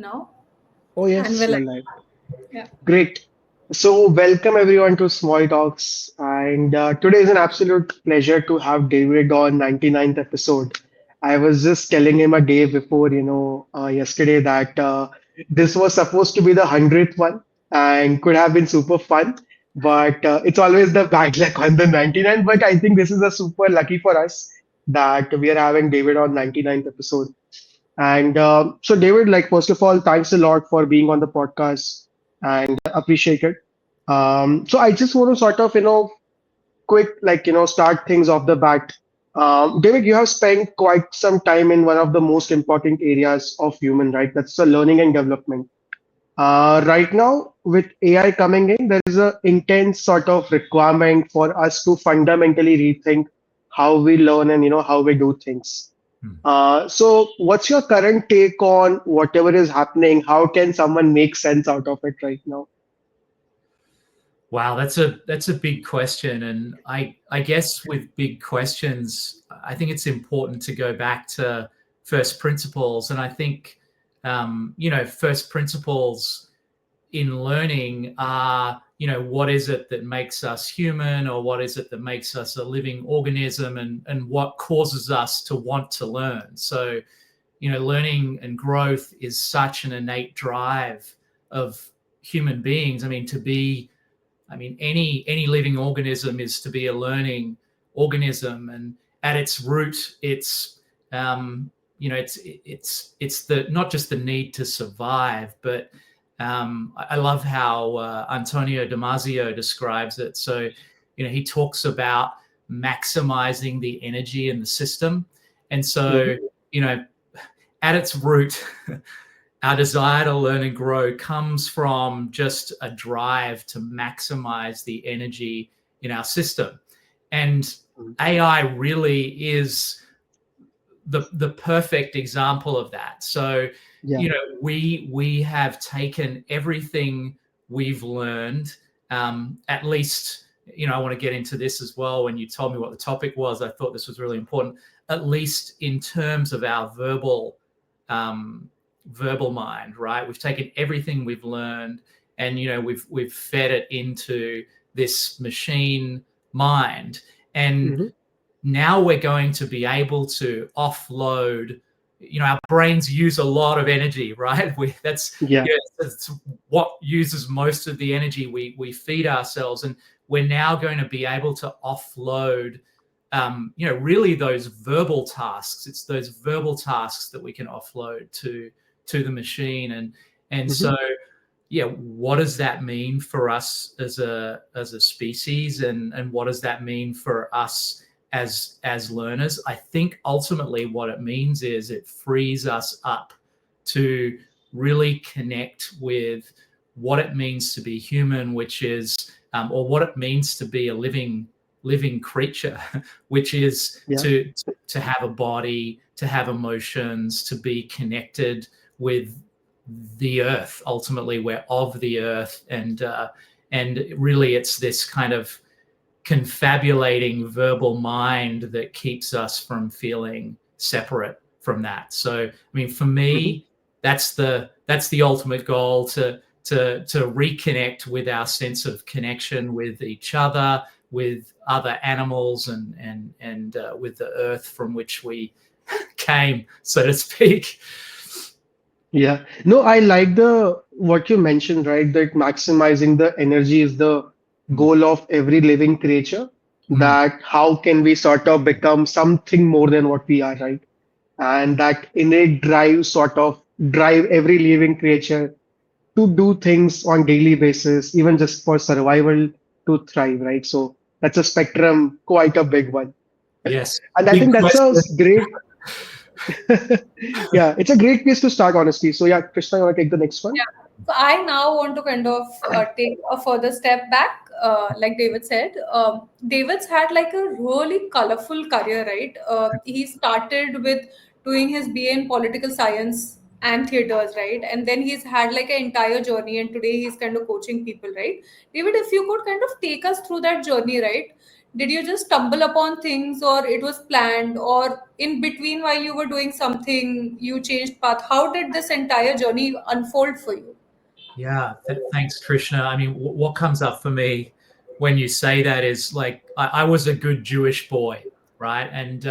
now. Oh, And yes, we're you're like, live. yeah. Great. So, welcome everyone to Small Talks. And today is an absolute pleasure to have David on 99th episode. I was just telling him a day before, yesterday that this was supposed to be the 100th one and could have been super fun. But it's always the bad luck on the 99th. But I think this is a super lucky for us that we are having David on 99th episode. And so, David, like, first of all, thanks a lot for being on the podcast and appreciate it. So, I just want to sort of, quick, start things off the bat. David, you have spent quite some time in one of the most important areas of human, right? That's the learning and development. Right now, with AI coming in, there is a intense sort of requirement for us to fundamentally rethink how we learn and how we do things. Hmm. So, what's your current take on whatever is happening? How can someone make sense out of it right now? Wow, that's a big question, and I guess with big questions, I think it's important to go back to first principles, and I think first principles in learning are what is it that makes us human, or what is it that makes us a living organism, and what causes us to want to learn. So learning and growth is such an innate drive of human beings. Any living organism is to be a learning organism, and at its root, it's the not just the need to survive, but I love how Antonio Damasio describes it. So, he talks about maximizing the energy in the system, and so at its root. Our desire to learn and grow comes from just a drive to maximize the energy in our system. And AI really is the perfect example of that. So, Yeah. we have taken everything we've learned, at least, I want to get into this as well. When you told me what the topic was, I thought this was really important, at least in terms of our verbal mind, right? We've taken everything we've learned, and we've fed it into this machine mind, and now we're going to be able to offload. Our brains use a lot of energy, right? That's what uses most of the energy we feed ourselves, and we're now going to be able to offload really those verbal tasks. It's those verbal tasks that we can offload to the machine, and so what does that mean for us as a species, and what does that mean for us as learners? I think ultimately what it means is it frees us up to really connect with what it means to be human, which is or what it means to be a living creature, which is to have a body, to have emotions, to be connected with the earth. Ultimately, we're of the earth, and really it's this kind of confabulating verbal mind that keeps us from feeling separate from that. So, for me, that's the ultimate goal, to reconnect with our sense of connection with each other, with other animals, and with the earth from which we came, so to speak. Yeah. No, I like the what you mentioned, right? That maximizing the energy is the goal of every living creature. That how can we sort of become something more than what we are, right? And that innate drive sort of drive every living creature to do things on daily basis, even just for survival to thrive, right? So that's a spectrum, quite a big one. Yes. And I Big think that's a question. great, yeah, it's a great place to start, honestly. So yeah, Krishna, you want to take the next one? Yeah. So I now want to kind of take a further step back. Like David said, David's had like a really colorful career, right? He started with doing his BA in political science and theaters, right? And then he's had like an entire journey, and today he's kind of coaching people, right? David, if you could kind of take us through that journey, right? did you just stumble upon things, or it was planned, or in between while you were doing something you changed path? How did this entire journey unfold for you? Yeah, thanks, Krishna. I mean, what comes up for me when you say that is like I was a good Jewish boy, right? And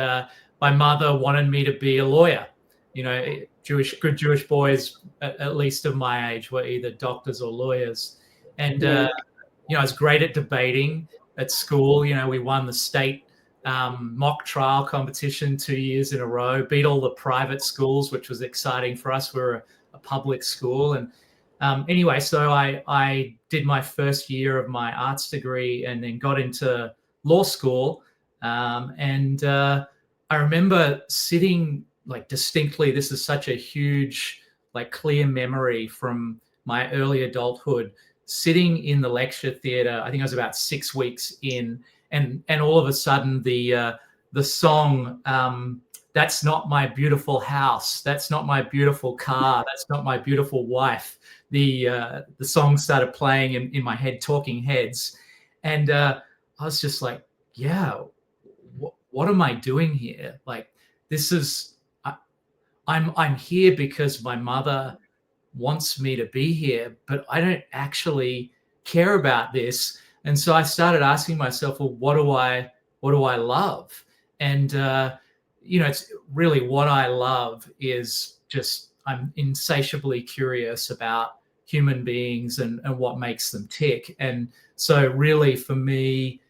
my mother wanted me to be a lawyer. You know, good Jewish boys, at least of my age, were either doctors or lawyers. And Right. you know, I was great at debating at school. You know, we won the state mock trial competition 2 years in a row, beat all the private schools, which was exciting for us. We were a public school. And anyway, so I did my first year of my arts degree and then got into law school. And I remember sitting like distinctly, this is such a huge, like clear memory from my early adulthood, sitting in the lecture theatre. I think I was about 6 weeks in, and all of a sudden the song, "That's Not My Beautiful House, That's Not My Beautiful Car, That's Not My Beautiful Wife," the song started playing in my head, Talking Heads, and I was just like, yeah, what am I doing here? Like, this is I'm here because my mother wants me to be here, but I don't actually care about this. And so I started asking myself, well, what do I love? And you know, it's really what I love is just I'm insatiably curious about human beings and what makes them tick. And so really for me,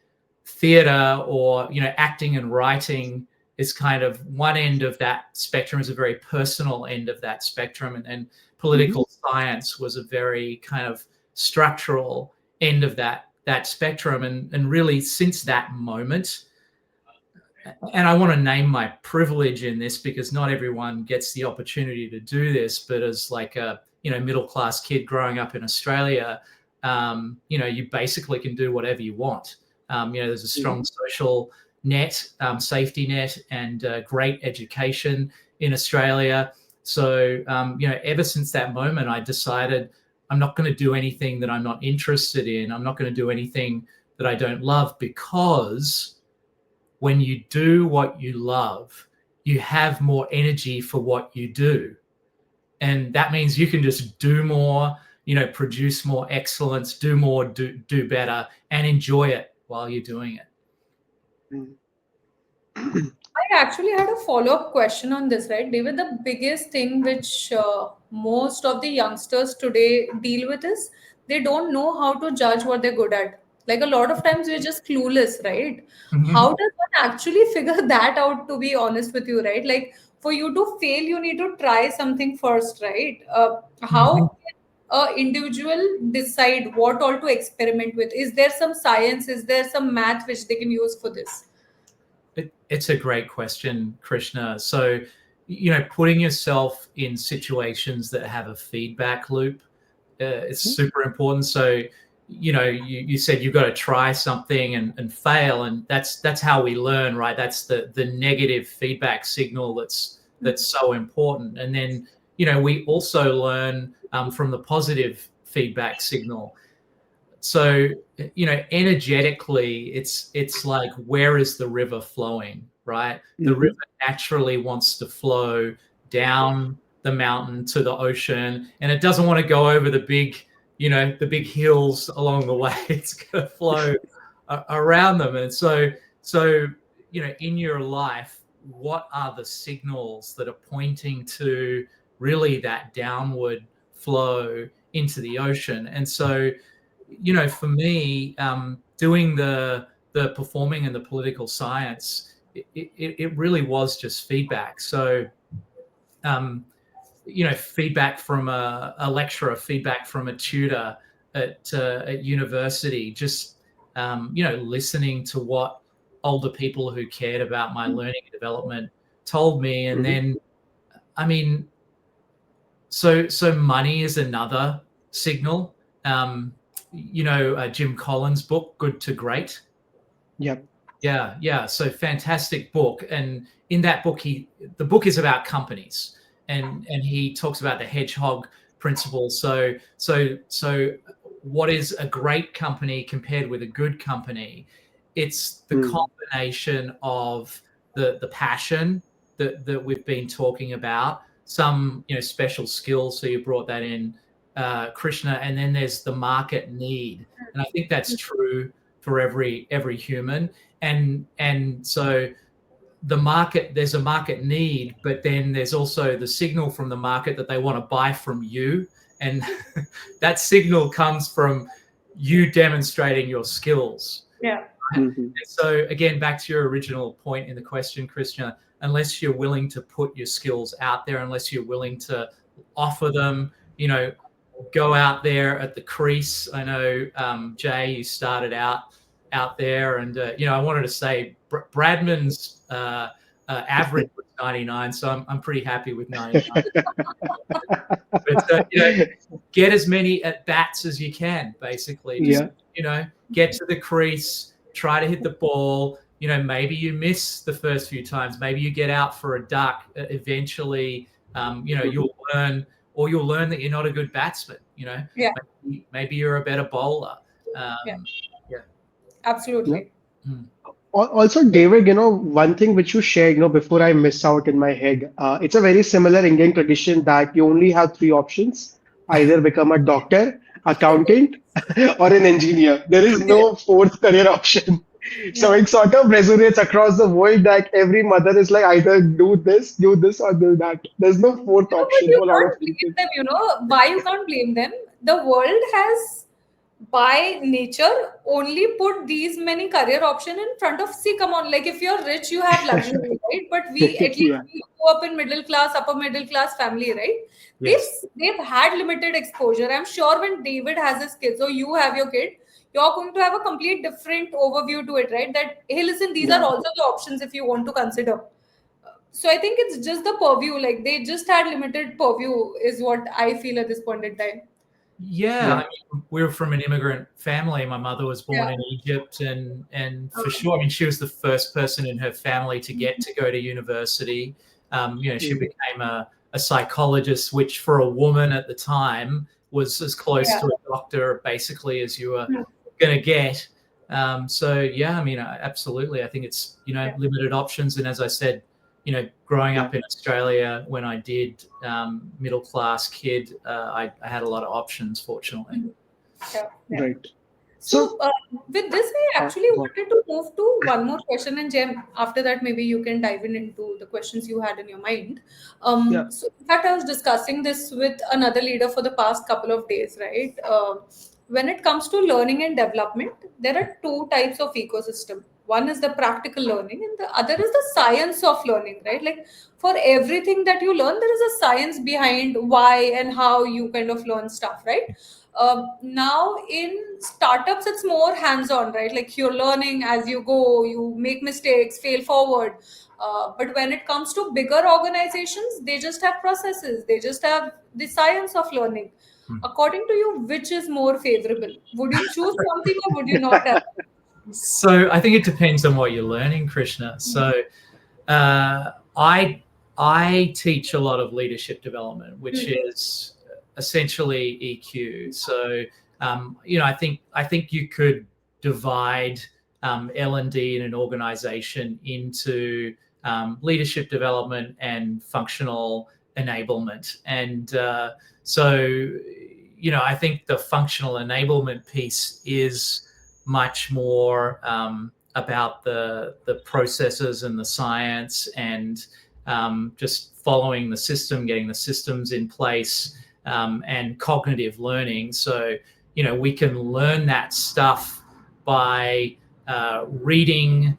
theater or, you know, acting and writing is kind of one end of that spectrum, is a very personal end of that spectrum. And political science was a very kind of structural end of that spectrum. And really since that moment, and I want to name my privilege in this because not everyone gets the opportunity to do this, but as like a, you know, middle-class kid growing up in Australia, you know, you basically can do whatever you want. You know, there's a strong social net, safety net, and great education in Australia. So, you know, ever since that moment, I decided I'm not going to do anything that I'm not interested in. I'm not going to do anything that I don't love, because when you do what you love, you have more energy for what you do. And that means you can just do more, you know, produce more excellence, do more, do better, and enjoy it while you're doing it. I actually had a follow-up question on this, right, David? The biggest thing which most of the youngsters today deal with is they don't know how to judge what they're good at. Like a lot of times we're just clueless, right? How Mhm. does one actually figure that out, to be honest with you, right? Like for you to fail, you need to try something first, right? Mhm. How can a individual decide what all to experiment with? Is there some science? Is there some math which they can use for this? It's a great question, Krishna. So, you know, putting yourself in situations that have a feedback loop is super important. So, you know, you said you've got to try something and fail, and that's how we learn, right? That's the negative feedback signal that's so important. And then, you know, we also learn from the positive feedback signal. So, you know, energetically it's like, where is the river flowing, right? The river naturally wants to flow down the mountain to the ocean, and it doesn't want to go over the big, you know, the big hills along the way. It's going to flow around them. And so you know, in your life, what are the signals that are pointing to really that downward flow into the ocean? And so, you know, for me, doing the performing and the political science, it really was just feedback. So, you know, feedback from a lecturer, feedback from a tutor at university, just you know, listening to what older people who cared about my learning and development told me. And then, I mean, so money is another signal. You know, Jim Collins' book, Good to Great. Yep. Yeah. So fantastic book. And in that book, the book is about companies, and he talks about the hedgehog principle. So what is a great company compared with a good company? it's the combination of the passion that we've been talking about, some special skills. So you brought that in, Krishna, and then there's the market need, and I think that's true for every human. And so there's a market need, but then there's also the signal from the market that they want to buy from you, and that signal comes from you demonstrating your skills. Yeah. So again, back to your original point in the question, Krishna, unless you're willing to put your skills out there, unless you're willing to offer them, go out there at the crease. I know, Jay, you started out there, and I wanted to say Bradman's average was 99, so I'm pretty happy with 99. But get as many at bats as you can, basically. Just get to the crease, try to hit the ball. Maybe you miss the first few times, maybe you get out for a duck. Eventually, you'll learn that you're not a good batsman. Maybe you're a better bowler. Absolutely. Also, David, one thing which you shared, before I miss out in my head, it's a very similar Indian tradition that you only have three options: either become a doctor, accountant, or an engineer. There is no fourth career option. So it sort of resonates across the world that every mother is like, either do this, or do that. There's no fourth But option you for a lot can't of people. blame them, why you can't blame them? The world has, by nature, only put these many career options in front of. See, come on, like if you're rich, you have luxury, right? But we, at least Yeah. we grew up in middle class, upper middle class family, right? Yes. They've had limited exposure. I'm sure when David has his kids or you have your kid, you're going to have a complete different overview to it, right? That, hey, listen, these are also the options if you want to consider. So I think it's just the purview, like they just had limited purview, is what I feel at this point in time. Yeah, I mean, we're from an immigrant family. My mother was born in Egypt, and for sure, I mean, she was the first person in her family to get to go to university. She became a psychologist, which for a woman at the time was as close to a doctor, basically, as you were going to get. So yeah, I mean, absolutely, I think it's limited options, and as I said, growing up in Australia, when I did, middle class kid, I had a lot of options, fortunately. Right. So with this, I actually wanted to move to one more question, and Jem, after that, maybe you can dive into the questions you had in your mind. So in fact, I was discussing this with another leader for the past couple of days, right? When it comes to learning and development, there are two types of ecosystem. One is the practical learning, and the other is the science of learning, right? Like for everything that you learn, there is a science behind why and how you kind of learn stuff, right? Now in startups, it's more hands-on, right? Like you're learning as you go, you make mistakes, fail forward. But when it comes to bigger organizations, they just have processes, they just have the science of learning. According to you, which is more favorable? Would you choose something or would you not have? So I think it depends on what you're learning, Krishna. So I teach a lot of leadership development, which is essentially EQ. So I think you could divide L&D in an organization into leadership development and functional enablement. And so I think the functional enablement piece is much more about the processes and the science, and just following the system, getting the systems in place, and cognitive learning. So we can learn that stuff by reading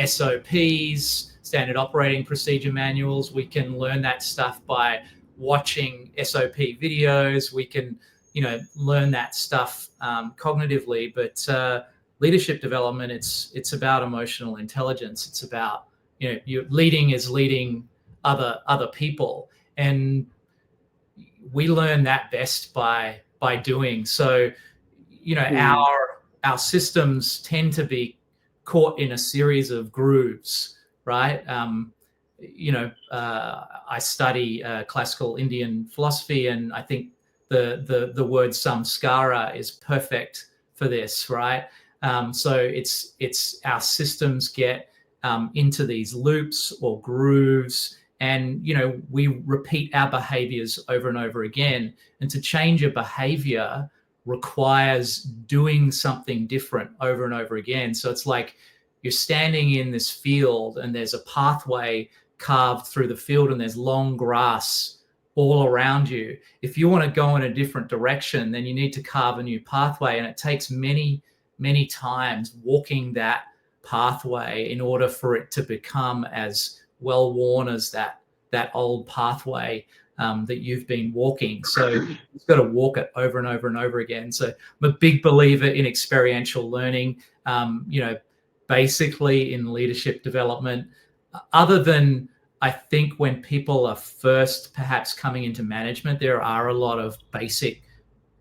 SOPs, standard operating procedure manuals. We can learn that stuff by watching SOP videos. We can learn that stuff cognitively. But leadership development, it's about emotional intelligence. It's about you're leading is leading other people, and we learn that best by doing. So our systems tend to be caught in a series of grooves, right? I study classical Indian philosophy, and I think the word samskara is perfect for this, right? So it's our systems get into these loops or grooves, and we repeat our behaviors over and over again. And to change a behavior requires doing something different over and over again. So it's like you're standing in this field and there's a pathway carved through the field and there's long grass all around you. If you want to go in a different direction, then you need to carve a new pathway, and it takes many times walking that pathway in order for it to become as well worn as that old pathway that you've been walking. So you've got to walk it over and over and over again. So I'm a big believer in experiential learning, basically in leadership development, other than I think when people are first perhaps coming into management, there are a lot of basic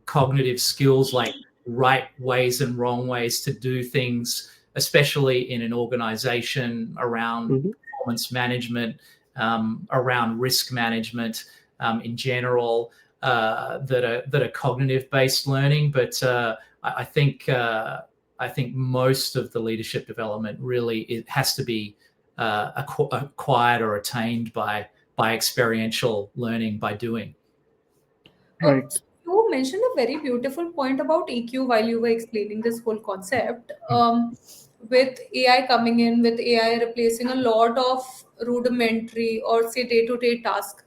cognitive skills like right ways and wrong ways to do things, especially in an organization, around performance management, around risk management in general, that are cognitive based learning. But I think most of the leadership development really, it has to be acquired or attained by experiential learning, by doing. Right. You mentioned a very beautiful point about EQ while you were explaining this whole concept. With AI coming in, with AI replacing a lot of rudimentary or say day-to-day tasks,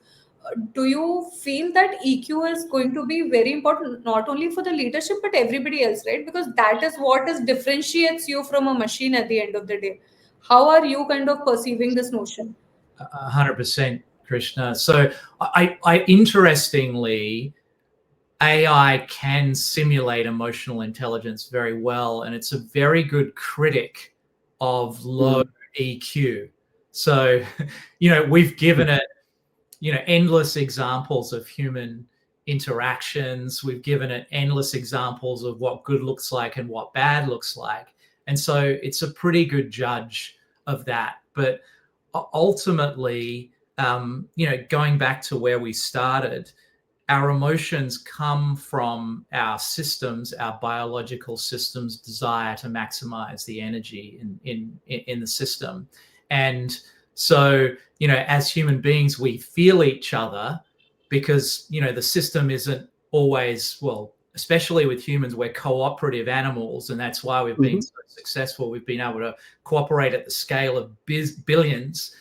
do you feel that EQ is going to be very important not only for the leadership but everybody else, right? Because that is what is differentiates you from a machine at the end of the day. How are you kind of perceiving this notion? 100%, Krishna. So I interestingly, AI can simulate emotional intelligence very well, and it's a very good critic of low EQ. So, we've given it, endless examples of human interactions. We've given it endless examples of what good looks like and what bad looks like. And so it's a pretty good judge of that. But ultimately, going back to where we started, our emotions come from our systems, our biological systems' desire to maximize the energy in the system. And so, as human beings, we feel each other because, the system isn't always, well, especially with humans, we're cooperative animals. And that's why we've been so successful. We've been able to cooperate at the scale of billions.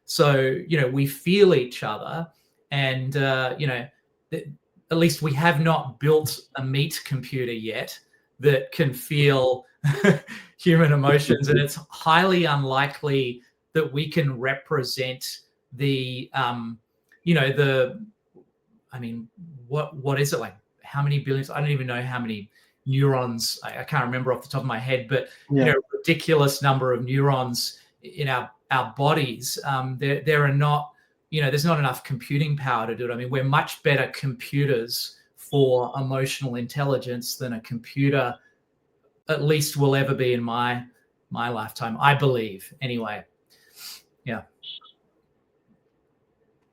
So, we feel each other. And, at least we have not built a meat computer yet that can feel human emotions. And it's highly unlikely that we can represent what is it, like how many billions? I don't even know how many neurons. I can't remember off the top of my head, but, ridiculous number of neurons in our bodies. There are not, there's not enough computing power to do it. I mean, we're much better computers for emotional intelligence than a computer, at least, will ever be in my lifetime, I believe, anyway. Yeah.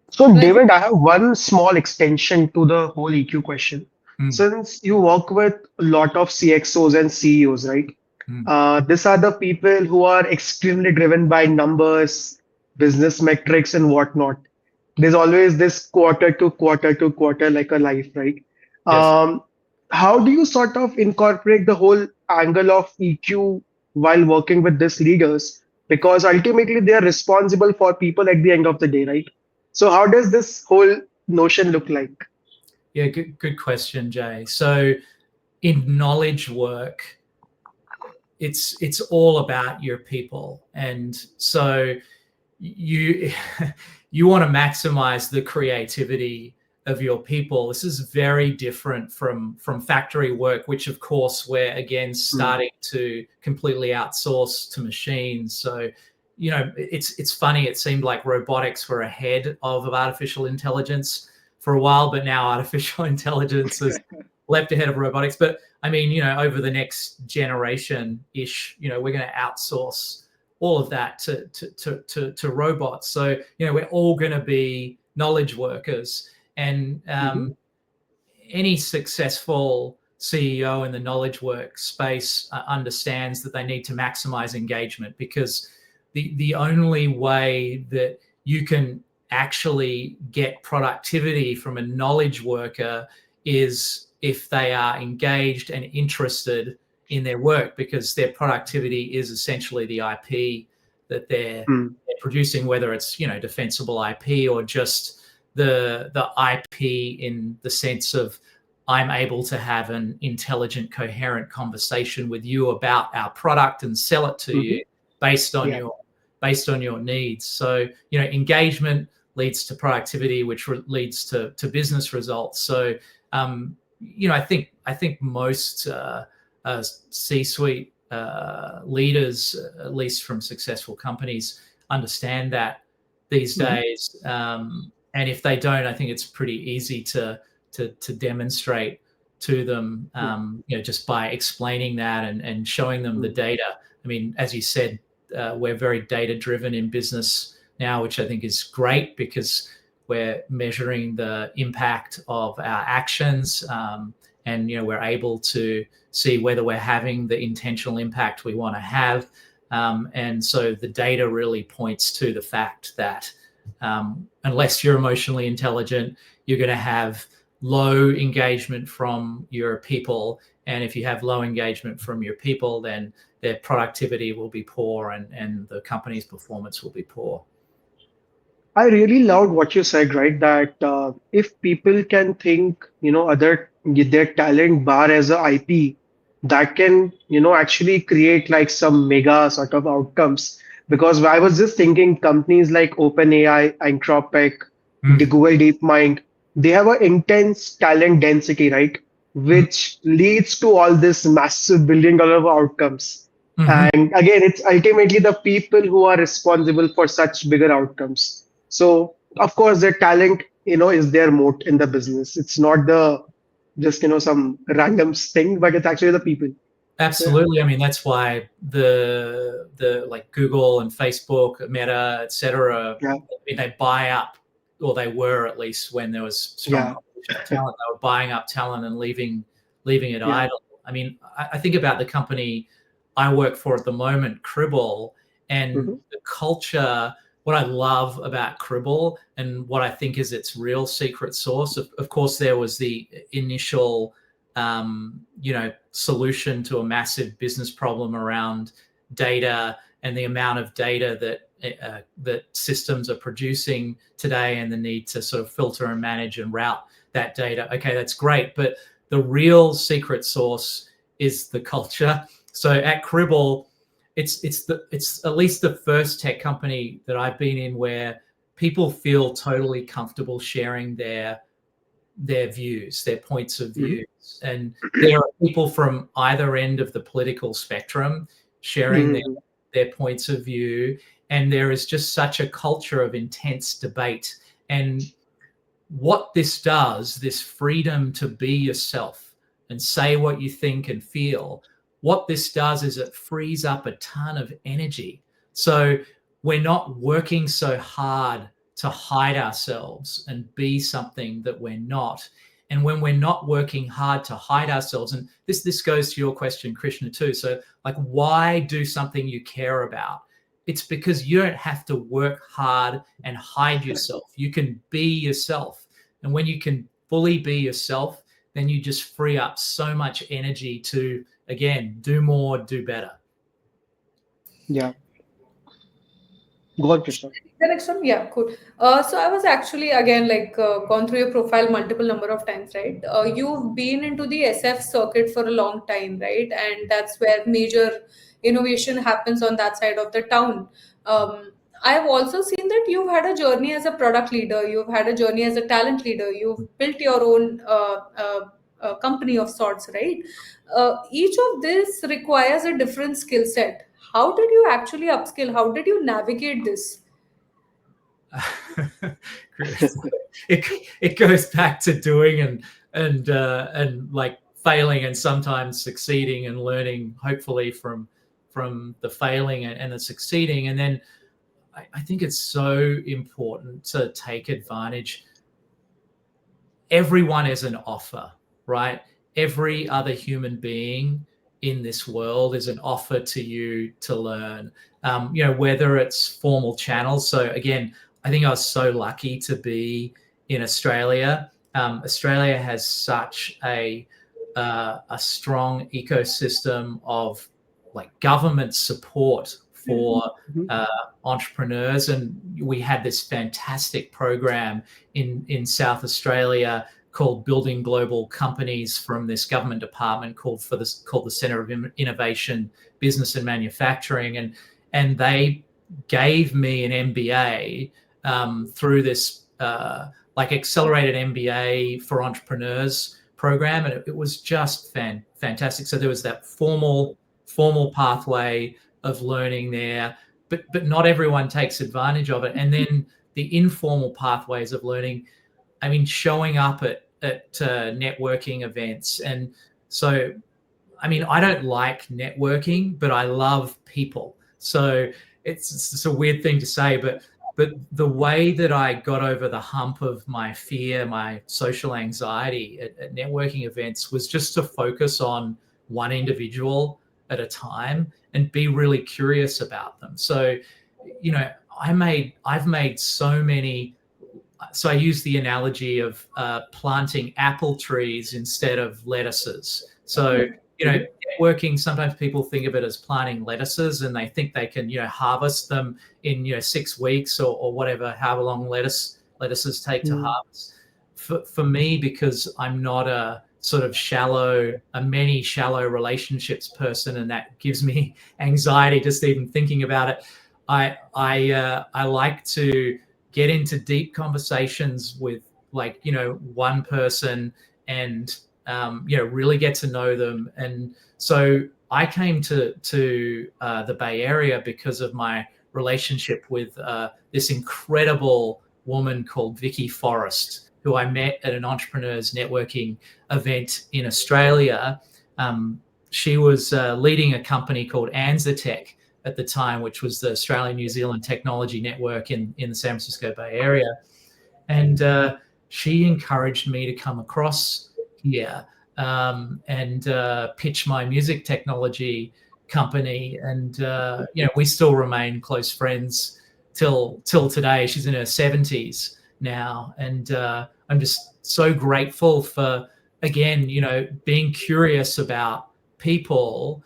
So, David, I have one small extension to the whole EQ question. Since you work with a lot of CXOs and CEOs, right? These are the people who are extremely driven by numbers, business metrics, and whatnot. There's always this quarter to quarter to quarter, like a life, right? Yes. How do you sort of incorporate the whole angle of EQ while working with these leaders? Because ultimately they are responsible for people at the end of the day, right? So how does this whole notion look like? Yeah, good question, Jay. So in knowledge work, it's all about your people. And so you want to maximize the creativity of your people. This is very different from factory work, which of course we're again starting to completely outsource to machines. So, it's funny. It seemed like robotics were ahead of artificial intelligence for a while, but now artificial intelligence has leapt ahead of robotics. But I mean, over the next generation-ish, we're going to outsource all of that to robots. So, we're all going to be knowledge workers. And any successful CEO in the knowledge work space understands that they need to maximize engagement, because the only way that you can actually get productivity from a knowledge worker is if they are engaged and interested in their work, because their productivity is essentially the IP that they're producing, whether it's defensible IP or just the IP in the sense of I'm able to have an intelligent, coherent conversation with you about our product and sell it to you based on your needs. So engagement leads to productivity, which leads to business results. So I think most C-suite leaders, at least from successful companies, understand that these days. And if they don't, I think it's pretty easy to demonstrate to them, just by explaining that and showing them the data. I mean, as you said, we're very data driven in business now, which I think is great, because we're measuring the impact of our actions, and we're able to see whether we're having the intentional impact we want to have. And so the data really points to the fact that unless you're emotionally intelligent, you're going to have low engagement from your people. And if you have low engagement from your people, then their productivity will be poor, and the company's performance will be poor. I really loved what you said, right? That if people can think, their talent bar as a IP, that can, actually create like some mega sort of outcomes. Because I was just thinking companies like OpenAI, Anthropic, the Google DeepMind, they have an intense talent density, right? Which leads to all this massive billion-dollar outcomes. And again, it's ultimately the people who are responsible for such bigger outcomes. So of course, their talent, is their moat in the business. It's not just some random thing, but it's actually the people. Absolutely. I mean, that's why the like Google and Facebook, Meta, etc. They buy up, or they were, at least when there was strong competition for talent, they were buying up talent and leaving it idle. I mean, I think about the company I work for at the moment, Cribble, and the culture. What I love about Cribble, and what I think is its real secret sauce, of course, there was the initial solution to a massive business problem around data and the amount of data that systems are producing today, and the need to sort of filter and manage and route that data. Okay, that's great, but the real secret sauce is the culture. So at Cribble, it's at least the first tech company that I've been in where people feel totally comfortable sharing their views, their points of views. And there are people from either end of the political spectrum sharing their points of view. And there is just such a culture of intense debate. And what this does, this freedom to be yourself and say what you think and feel, what this does is it frees up a ton of energy. So we're not working so hard to hide ourselves and be something that we're not. And when we're not working hard to hide ourselves, and this goes to your question, Krishna, too. So like, why do something you care about? It's because you don't have to work hard and hide yourself. You can be yourself. And when you can fully be yourself, then you just free up so much energy to, again, do more, do better. Yeah. Go on, Krishna. The next one, yeah, cool. So I was actually again gone through your profile multiple number of times, right? You've been into the SF circuit for a long time, right? And that's where major innovation happens on that side of the town. I've also seen that you've had a journey as a product leader. You've had a journey as a talent leader. You've built your own company of sorts, right? Each of this requires a different skill set. How did you actually upskill? How did you navigate this? it goes back to doing and like failing and sometimes succeeding and learning, hopefully from the failing and the succeeding. And then I think it's so important to take advantage. Everyone is an offer, right? every other human being in this world is an offer to you to learn, whether it's formal channels. So again, I think I was so lucky to be in Australia. Australia has such a strong ecosystem of like government support for entrepreneurs, and we had this fantastic program in South Australia called Building Global Companies from this government department called the Centre of Innovation, Business and Manufacturing, and they gave me an MBA through this like accelerated MBA for entrepreneurs program, and it was just fantastic. So there was that formal pathway of learning there, but not everyone takes advantage of it. And then the informal pathways of learning, I mean, showing up at networking events. And so, I mean, I don't like networking, but I love people. So it's a weird thing to say, but the way that I got over the hump of my fear, my social anxiety at networking events was just to focus on one individual at a time and be really curious about them. So, I've made so many. So I use the analogy of planting apple trees instead of lettuces. So, networking, sometimes people think of it as planting lettuces, and they think they can, harvest them in, 6 weeks or whatever, however long lettuces take to harvest. For me, because I'm not a sort of many shallow relationships person, and that gives me anxiety just even thinking about it. I like to get into deep conversations with one person and really get to know them. And so I came to the Bay Area because of my relationship with this incredible woman called Vicky Forrest, who I met at an entrepreneurs networking event in Australia. She was leading a company called ANZATech at the time, which was the Australian New Zealand Technology Network in the San Francisco Bay Area. And she encouraged me to come across here and pitch my music technology company. And, we still remain close friends till today. She's in her 70s now. And I'm just so grateful for, again, being curious about people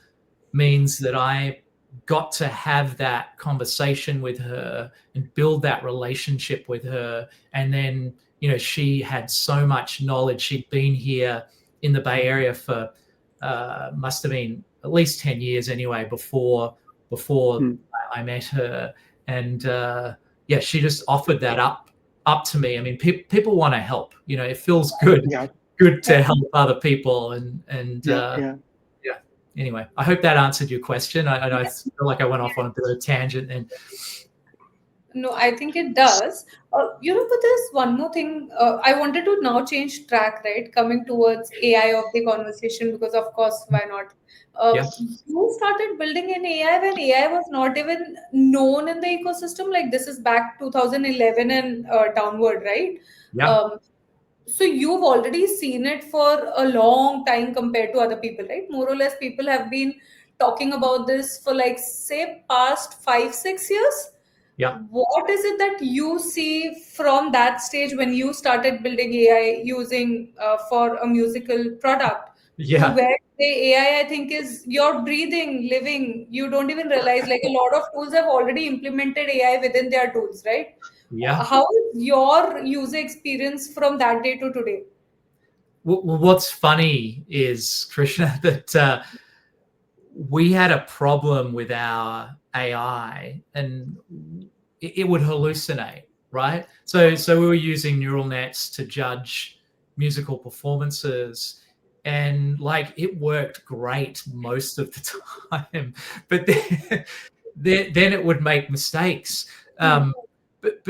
means that I got to have that conversation with her and build that relationship with her. And then, she had so much knowledge. She'd been here in the Bay Area for must have been at least 10 years anyway before I met her. And she just offered that up to me. I mean, people want to help. It feels good to help other people. Anyway, I hope that answered your question. I feel like I went off on a bit of a tangent. And no, I think it does. But there's one more thing. I wanted to now change track, right? Coming towards AI of the conversation, because of course, why not? You started building an AI when AI was not even known in the ecosystem. Like this is back 2011 and downward, right? So you've already seen it for a long time compared to other people, right? More or less, people have been talking about this for like say past 5-6 years. What is it that you see from that stage when you started building AI using for a musical product to where the AI, I think, is your breathing, living. You don't even realize, like, a lot of tools have already implemented AI within their tools, right? How is your user experience from that day to today? Well, what's funny is, Krishna, that we had a problem with our AI, and it would hallucinate, right? So we were using neural nets to judge musical performances, and like it worked great most of the time, but then it would make mistakes. But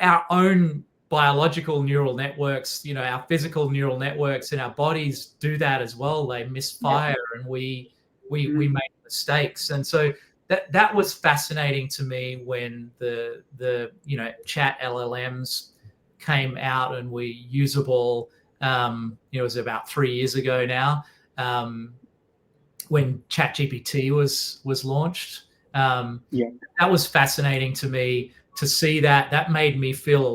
our own biological neural networks, our physical neural networks in our bodies do that as well. They misfire, and we make mistakes. And so that was fascinating to me when the chat LLMs came out and were usable It was about 3 years ago now, when ChatGPT was launched. Yeah. That was fascinating to me to see that. That made me feel a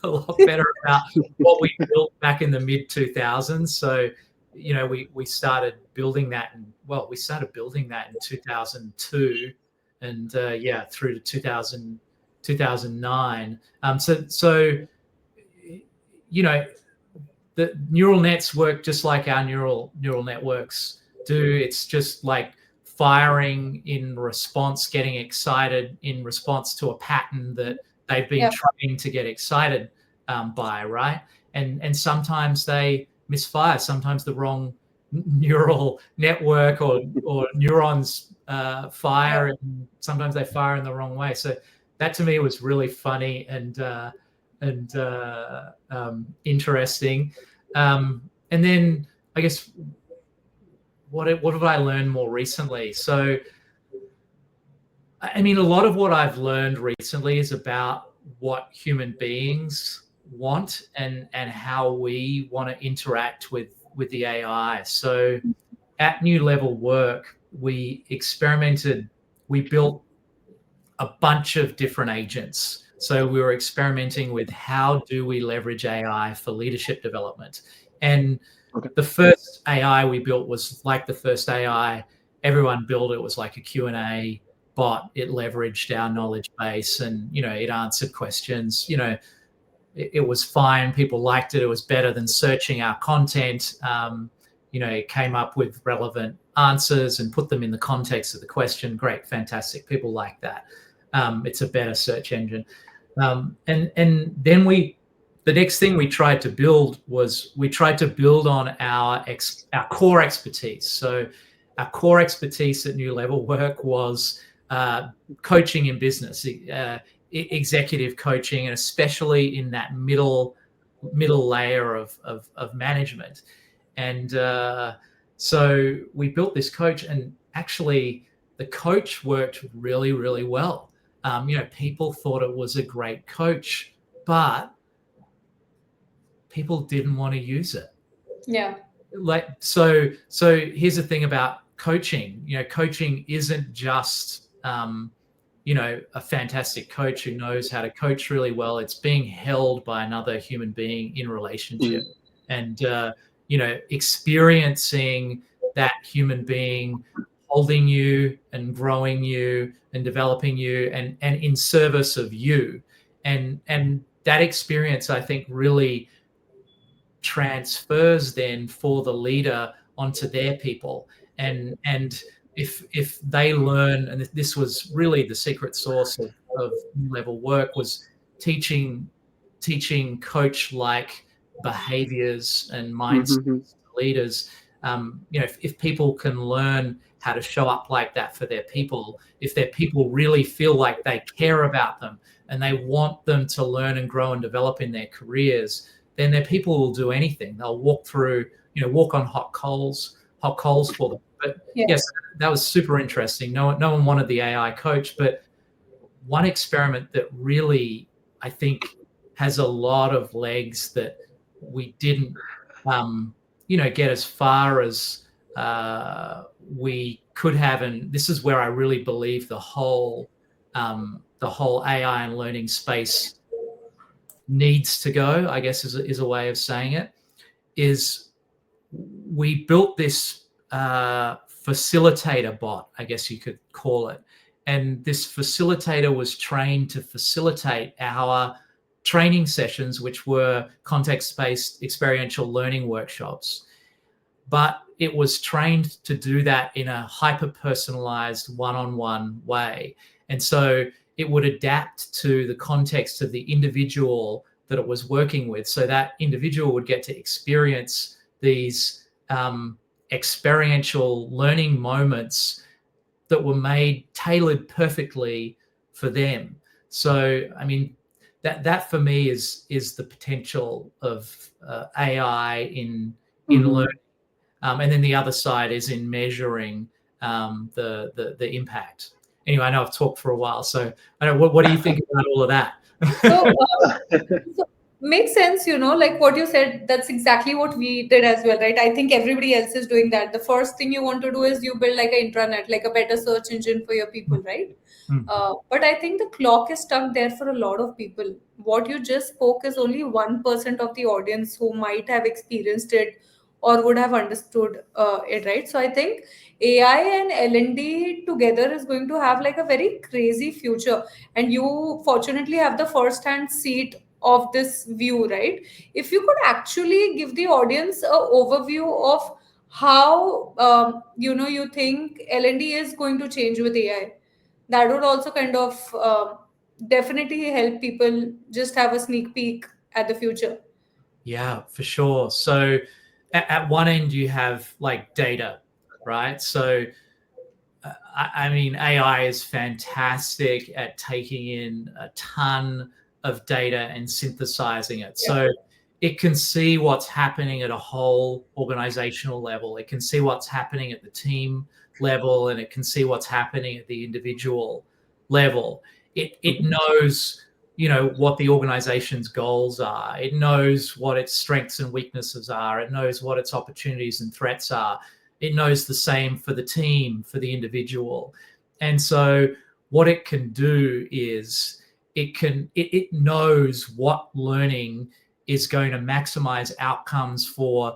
lot better about what we built back in the mid 2000s. So, we started building that, in 2002, and through to 2009. So the neural nets work just like our neural networks do. It's just like firing in response, getting excited in response to a pattern that they've been trained to get excited by, right? And sometimes they misfire. Sometimes the wrong neural network or neurons fire, and sometimes they fire in the wrong way. So that to me was really funny and interesting. And then I guess what have I learned more recently? So, I mean, a lot of what I've learned recently is about what human beings want and how we want to interact with the AI. So at New Level Work, we built a bunch of different agents. So we were experimenting with how do we leverage AI for leadership development. And the first AI we built was like the first AI everyone built. It was like a Q&A bot. It leveraged our knowledge base, and it answered questions. It was fine. People liked it. It was better than searching our content. It came up with relevant answers and put them in the context of the question. Great, fantastic. People like that. It's a better search engine. And then the next thing we tried to build was on our core expertise. So our core expertise at New Level Work was coaching in business, executive coaching, and especially in that middle layer of management. And so we built this coach, and actually the coach worked really, really well. People thought it was a great coach, but people didn't want to use it. Yeah. So here's the thing about coaching. Coaching isn't just a fantastic coach who knows how to coach really well. It's being held by another human being in relationship, and experiencing that human being holding you and growing you and developing you and in service of you. And that experience, I think, really transfers then for the leader onto their people. And if they learn, and this was really the secret sauce of New Level Work, was teaching coach-like behaviors and mindsets to leaders. If people can learn how to show up like that for their people, if their people really feel like they care about them and they want them to learn and grow and develop in their careers, then their people will do anything. They'll walk on hot coals for them. But yes, that was super interesting. No one wanted the AI coach, but one experiment that really, I think, has a lot of legs that we didn't, get as far as we could have. And this is where I really believe the whole AI and learning space needs to go, I guess is a way of saying it, is we built this facilitator bot, I guess you could call it. And this facilitator was trained to facilitate our training sessions, which were context-based experiential learning workshops. But it was trained to do that in a hyper-personalized one-on-one way. And so it would adapt to the context of the individual that it was working with. So that individual would get to experience these experiential learning moments that were tailored perfectly for them. So, I mean, that for me is the potential of AI in learning. And then the other side is in measuring the impact. Anyway, I know I've talked for a while, so I don't know, what do you think about all of that? Makes sense, like what you said, that's exactly what we did as well, right? I think everybody else is doing that. The first thing you want to do is you build like an intranet, like a better search engine for your people, right? Mm. But I think the clock is stuck there for a lot of people. What you just spoke is only 1% of the audience who might have experienced it or would have understood it, right? So I think AI and L&D together is going to have like a very crazy future. And you fortunately have the first hand seat of this view, right? If you could actually give the audience a overview of how you think L&D is going to change with AI, that would also kind of definitely help people just have a sneak peek at the future. Yeah, for sure. So at one end you have like data, right? So I mean, AI is fantastic at taking in a ton of data and synthesizing it. Yeah. So it can see what's happening at a whole organizational level. It can see what's happening at the team level, and it can see what's happening at the individual level. It Mhm. knows, what the organization's goals are. It knows what its strengths and weaknesses are. It knows what its opportunities and threats are. It knows the same for the team, for the individual. And so what it can do is it knows what learning is going to maximize outcomes for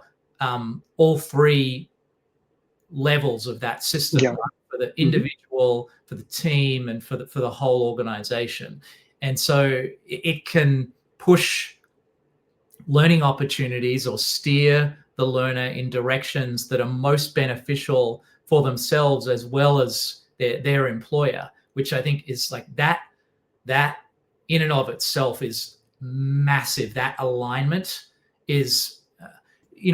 all three levels of that system, Yeah. right? For the Mhm. individual, for the team, and for the whole organization. And so it can push learning opportunities or steer the learner in directions that are most beneficial for themselves as well as their employer, which I think is like that in and of itself is massive. That alignment is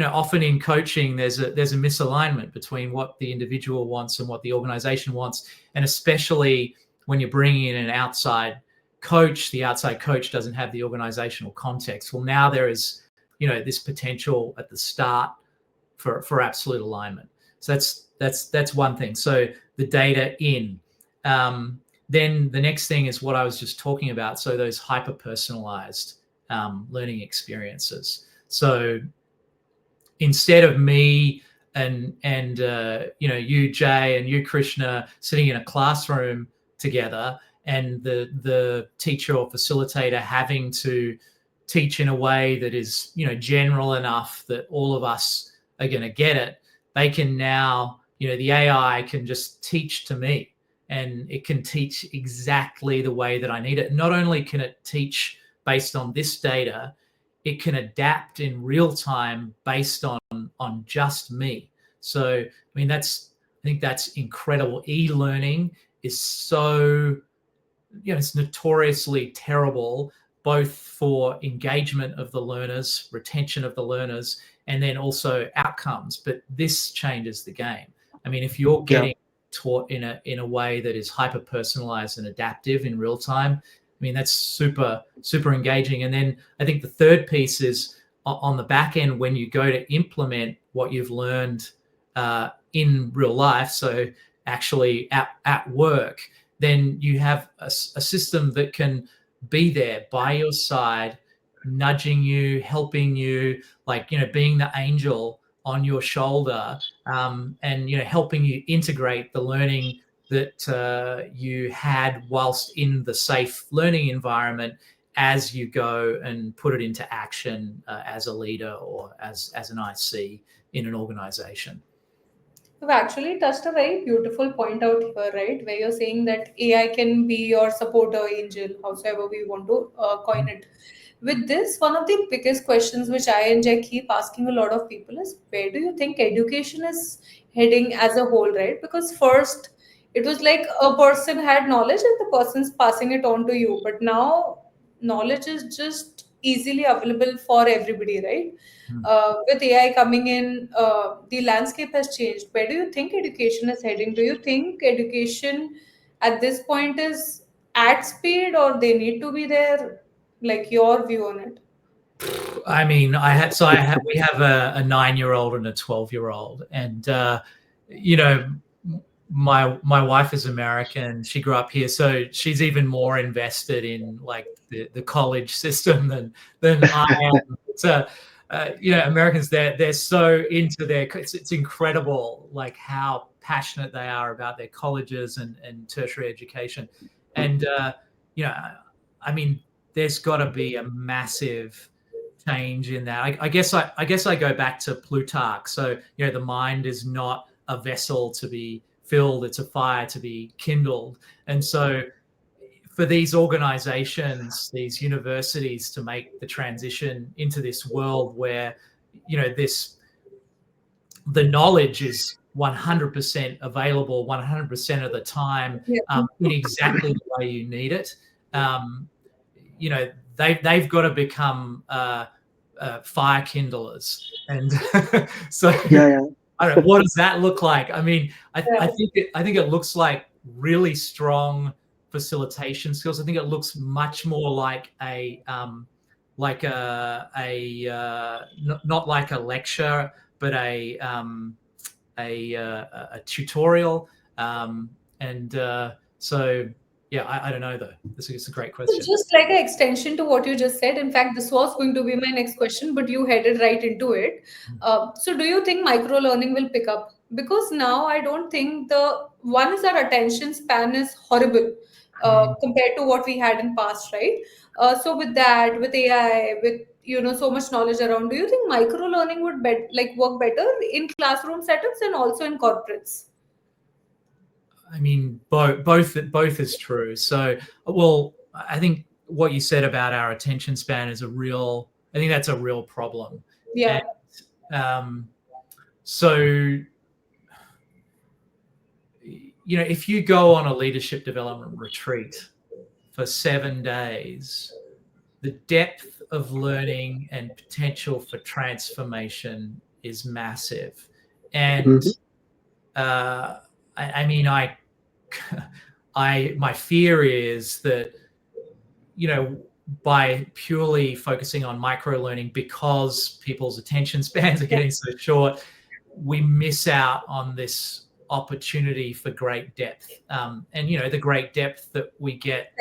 often in coaching there's a misalignment between what the individual wants and what the organization wants, and especially when you're bringing in an outside coach. The outside coach doesn't have the organizational context. Well, now there is this potential at the start for absolute alignment. So that's one thing. So the data in. Then the next thing is what I was just talking about. So those hyper personalized learning experiences. So instead of me and you Jay and you Krishna sitting in a classroom together, and the teacher or facilitator having to teach in a way that is general enough that all of us are going to get it, they can now, the AI can just teach to me, and it can teach exactly the way that I need it. Not only can it teach based on this data, it can adapt in real time based on just me. So I mean, I think that's incredible. E-learning is so, it's notoriously terrible, both for engagement of the learners, retention of the learners, and then also outcomes. But this changes the game. I mean, if you're Yeah. getting taught in a way that is hyper personalized and adaptive in real time, I mean, that's super super engaging. And then I think the third piece is on the back end, when you go to implement what you've learned in real life, so actually at work, then you have a system that can be there by your side, nudging you, helping you, like, being the angel on your shoulder, and, helping you integrate the learning that you had whilst in the safe learning environment as you go and put it into action as a leader or as an IC in an organization. You've actually touched a very beautiful point out here, right? Where you're saying that AI can be your supporter angel, howsoever we want to coin it. With this, one of the biggest questions which I and Jack keep asking a lot of people is, where do you think education is heading as a whole, right? Because first, it was like a person had knowledge and the person's passing it on to you. But now, knowledge is just easily available for everybody, right? With AI coming in, the landscape has changed. Where do you think education is heading? Do you think education at this point is at speed, or they need to be there? Like your view on it? I mean, we have a 9-year-old and a 12-year-old, and you know, my wife is American. She grew up here, so she's even more invested in like the college system than I am. So Americans, they're so into it's incredible like how passionate they are about their colleges and tertiary education. And I mean, there's got to be a massive change in that. I guess I go back to Plutarch. So the mind is not a vessel to be filled, it's a fire to be kindled. And so for these organizations, these universities, to make the transition into this world where the knowledge is 100% available 100% of the time, in exactly the way you need it, they've got to become fire kindlers. And so I don't know, what does that look like? I mean, I think it looks like really strong facilitation skills. I think it looks much more like not like a lecture, but a tutorial. So yeah, I don't know though. This is a great question. So just like an extension to what you just said. In fact, this was going to be my next question, but you headed right into it. So do you think micro learning will pick up? Because now I don't think the one is that attention span is horrible compared to what we had in past, right? So with that, with AI, with so much knowledge around, do you think micro learning would work better in classroom setups and also in corporates? I mean, both is true. So, well, I think what you said about our attention span is I think that's a real problem. Yeah. And, so, if you go on a leadership development retreat for 7 days, the depth of learning and potential for transformation is massive. And I mean, my fear is that, by purely focusing on micro learning, because people's attention spans are getting so short, we miss out on this opportunity for great depth. And the great depth that we get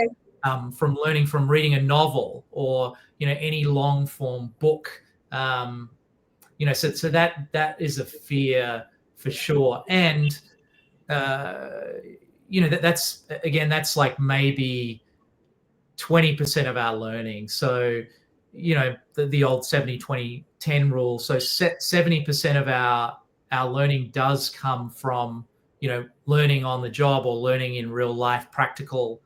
from learning from reading a novel or any long form book. So that is a fear for sure. And that's like maybe 20% of our learning. So the old 70-20-10 rule. So 70% of our learning does come from learning on the job or learning in real life, practical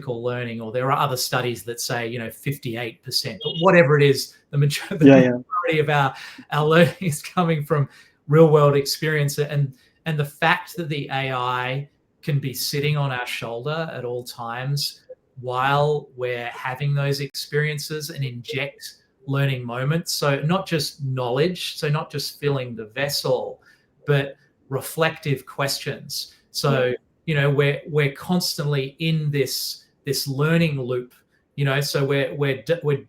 learning. Or there are other studies that say 58%. But whatever it is, the majority of our learning is coming from real world experience. And the fact that the AI can be sitting on our shoulder at all times while we're having those experiences and inject learning moments. So not just knowledge, so not just filling the vessel, but reflective questions. So, we're constantly in this learning loop, so we're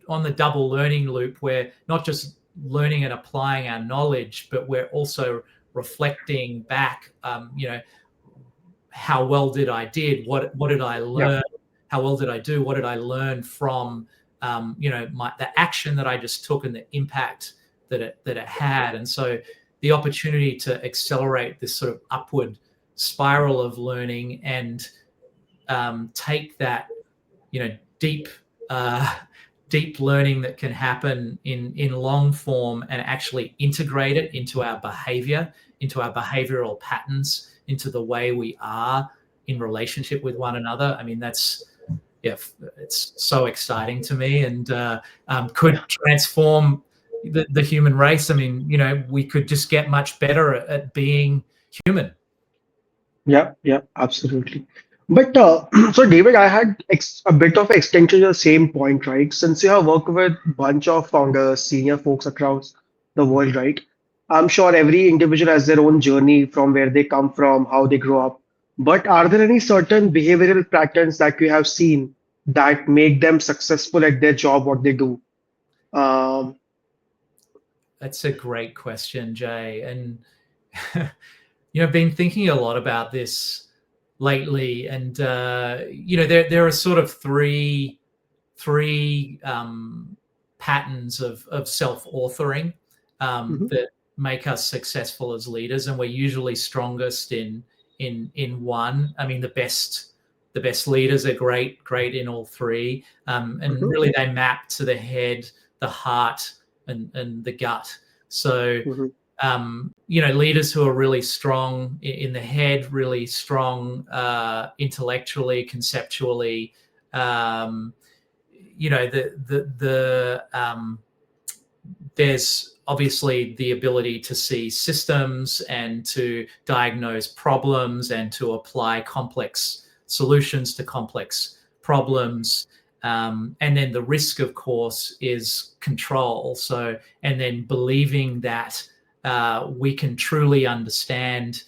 on the double learning loop. We're not just learning and applying our knowledge, but we're also reflecting back, how well did I did? What did I learn? How well did I do? What did I learn from, the action that I just took and the impact that it had? And so the opportunity to accelerate this sort of upward spiral of learning and take that, deep learning that can happen in long form and actually integrate it into our behavior, into our behavioral patterns, into the way we are in relationship with one another. I mean, it's so exciting to me, and could transform the human race. I mean, we could just get much better at being human. Yeah, absolutely. But so David, I had a bit of extension to the same point, right? Since you have worked with a bunch of founders, senior folks across the world, right? I'm sure every individual has their own journey from where they come from, how they grow up. But are there any certain behavioral patterns that you have seen that make them successful at their job, what they do? That's a great question, Jay. And I've been thinking a lot about this lately, and there are sort of three patterns of self-authoring that make us successful as leaders, and we're usually strongest in one. I mean, the best leaders are great in all three, and really they map to the head, the heart, and the gut. So leaders who are really strong in the head, really strong intellectually, conceptually, there's obviously the ability to see systems and to diagnose problems and to apply complex solutions to complex problems. And then the risk, of course, is control. So, and then believing that we can truly understand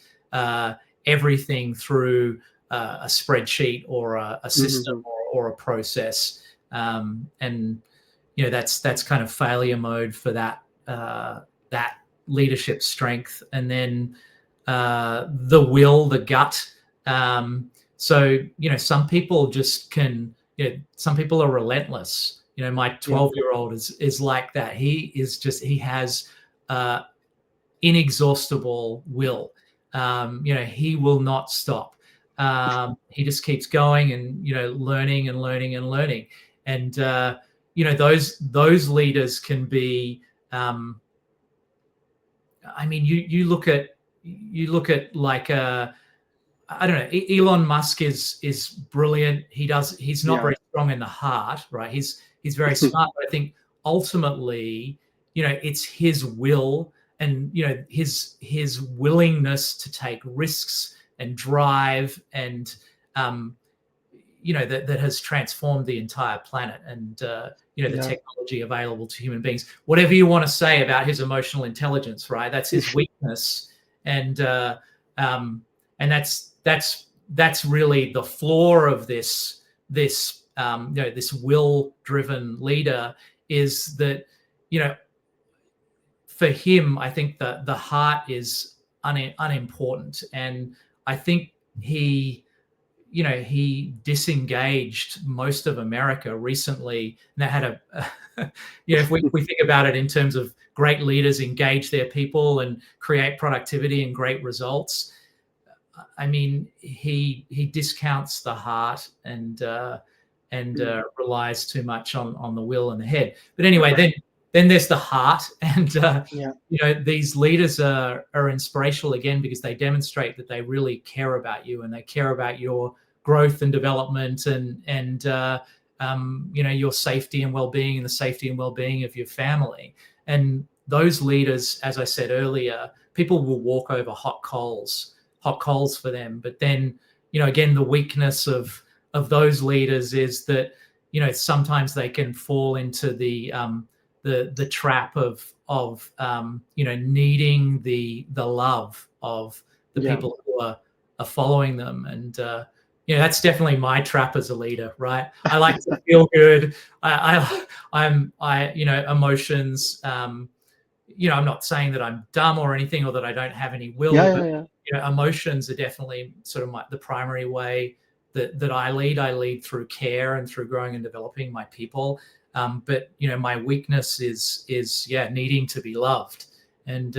everything through a spreadsheet or a system or a process. And that's kind of failure mode for that leadership strength. And then the will, the gut. So some people just can. Some people are relentless. My 12-year-old is like that. He has inexhaustible will. He will not stop. He just keeps going and learning and learning and learning. And those leaders can be. You look at like I don't know. Elon Musk is brilliant. He's not very strong in the heart, right? He's very smart, but I think ultimately, it's his will and his willingness to take risks and drive and that has transformed the entire planet and the technology available to human beings. Whatever you want to say about his emotional intelligence, right? That's his weakness, and that's really the flaw of this will-driven leader, is that for him, I think the heart is unimportant, and I think he disengaged most of America recently. And that had if we think about it in terms of great leaders engage their people and create productivity and great results. I mean, he discounts the heart and relies too much on the will and the head. But anyway, then there's the heart, and these leaders are inspirational again because they demonstrate that they really care about you and they care about your growth and development and your safety and well-being and the safety and well-being of your family. And those leaders, as I said earlier, people will walk over hot coals for them. But then, again, the weakness of those leaders is that, sometimes they can fall into the trap of needing the love of the people who are following them. And that's definitely my trap as a leader, right? I like to feel good. I'm emotions. I'm not saying that I'm dumb or anything, or that I don't have any will. But emotions are definitely sort of the primary way that I lead. I lead through care and through growing and developing my people. But my weakness is needing to be loved, and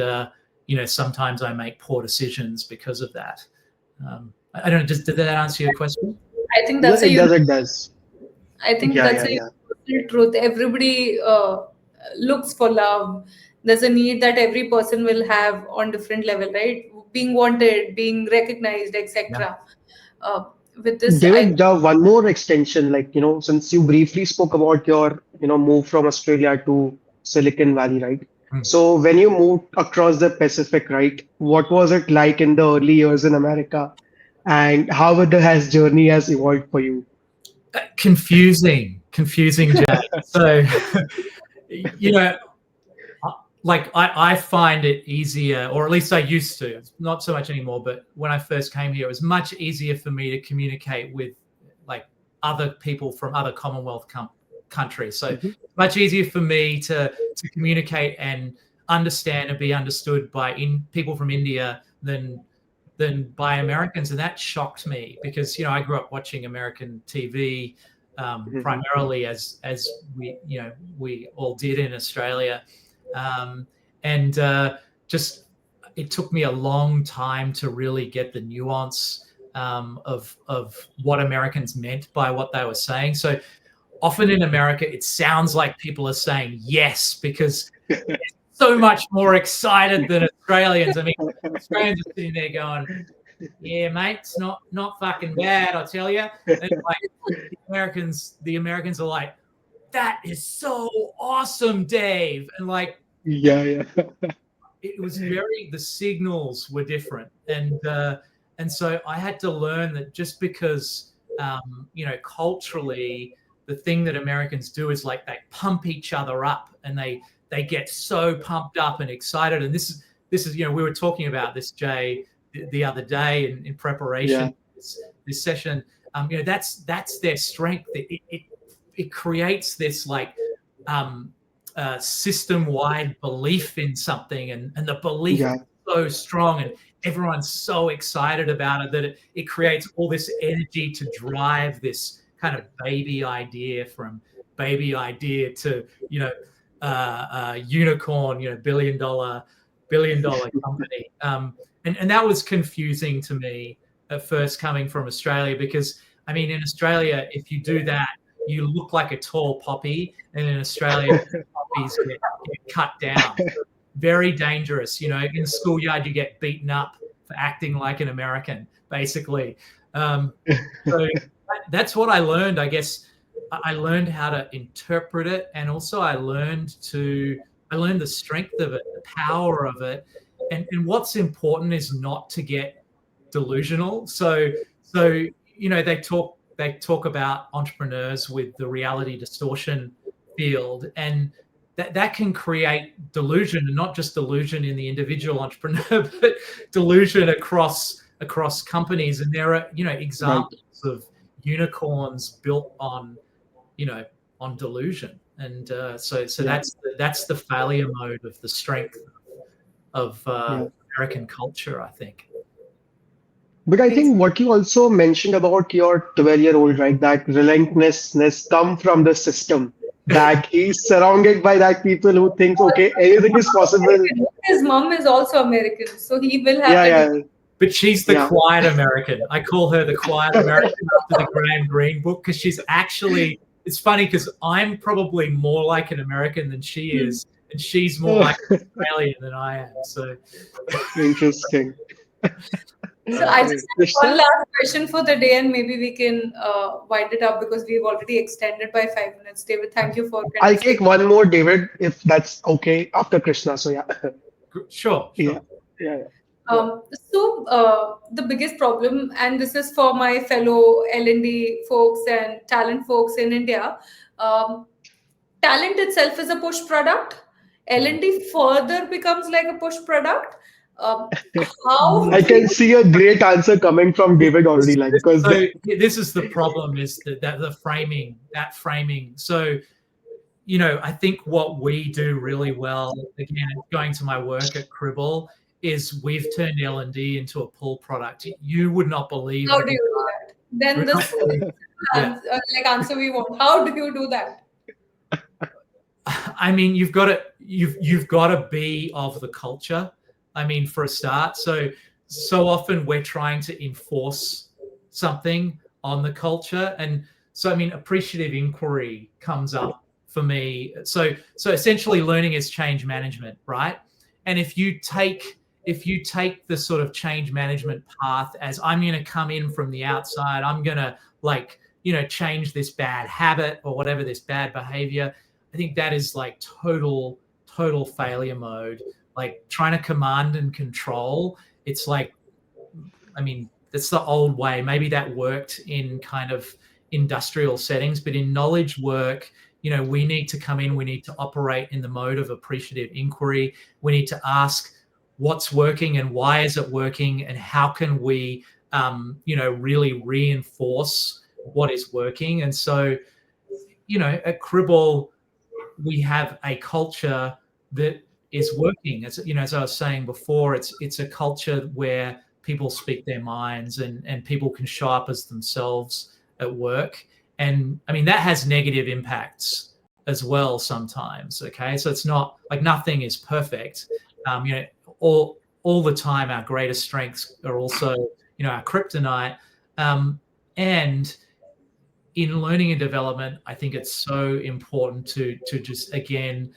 sometimes I make poor decisions because of that. I don't know. Did that answer your question? I think that's it does. I think that's a universal truth. Everybody looks for love. There's a need that every person will have on different level, right? Being wanted, being recognized, etc. With this, David, one more extension, since you briefly spoke about your, move from Australia to Silicon Valley, right? So when you moved across the Pacific, right, what was it like in the early years in America, and how has journey has evolved for you? Confusing, Jack. So, I find it easier, or at least I used to, not so much anymore, but when I first came here, it was much easier for me to communicate with other people from other Commonwealth countries. So much easier for me to communicate and understand and be understood by people from India than than by Americans, and that shocked me because I grew up watching American TV primarily as we all did in Australia, and just it took me a long time to really get the nuance of what Americans meant by what they were saying. So often in America, it sounds like people are saying yes because they're so much more excited than Australians. I mean, Australians are sitting there going, "Yeah, mate, it's not fucking bad, I tell you." And like the Americans are like, "That is so awesome, Dave," and like, Yeah. it was the signals were different, and so I had to learn that just because culturally the thing that Americans do is like they pump each other up and they get so pumped up and excited. And this is we were talking about this, Jay, the other day in preparation this session. That's their strength. It creates this like system-wide belief in something, and the belief is so strong, and everyone's so excited about it that it creates all this energy to drive this kind of baby idea from baby idea to unicorn, billion dollar company. And that was confusing to me at first coming from Australia, because I mean, in Australia, if you do that, you look like a tall poppy, and in Australia, poppies get cut down. Very dangerous. In the schoolyard, you get beaten up for acting like an American, basically. So that's what I learned. I guess I learned how to interpret it, and also I learned the strength of it, the power of it, and what's important is not to get delusional. So they talk about entrepreneurs with the reality distortion field, and that can create delusion, and not just delusion in the individual entrepreneur, but delusion across companies. And there are examples of unicorns built on delusion, and so that's the failure mode of the strength of American culture, I think. But I think what you also mentioned about your 12-year-old, right, that relentlessness come from the system, that he's surrounded by that people who think, okay, anything is possible. His mom is also American, so he will have But she's the quiet American. I call her the quiet American after the Graham Greene book, because she's actually, it's funny because I'm probably more like an American than she is, and she's more like an Australian than I am. So interesting. So I just have one last question for the day, and maybe we can wind it up because we've already extended by 5 minutes. David, thank you for. I'll take one more, David, if that's okay, after Krishna. So Sure. Yeah. So the biggest problem, and this is for my fellow L&D folks and talent folks in India, talent itself is a push product. L&D further becomes like a push product. How I can see a great answer coming from David already, because this is the problem, is that the framing. So I think what we do really well, again, going to my work at Cribble, is we've turned L&D into a pull product. You would not believe. How do you do that? Then this answer we want. How do you do that? I mean, you've got to be of the culture. I mean, for a start. So often we're trying to enforce something on the culture, and so I mean, appreciative inquiry comes up for me. So essentially, learning is change management, right? And if you take the sort of change management path as, I'm going to come in from the outside, I'm going to change this bad habit or whatever, this bad behavior, I think that is like total failure mode. Like trying to command and control, it's like, I mean, that's the old way. Maybe that worked in kind of industrial settings, but in knowledge work, we need to come in, we need to operate in the mode of appreciative inquiry. We need to ask what's working and why is it working, and how can we, really reinforce what is working. And so, at Cribble, we have a culture that is working. As I was saying before, it's a culture where people speak their minds, and people can show up as themselves at work. And I mean, that has negative impacts as well sometimes. Okay, so it's not like nothing is perfect. All the time, our greatest strengths are also our kryptonite. And in learning and development, I think it's so important to just again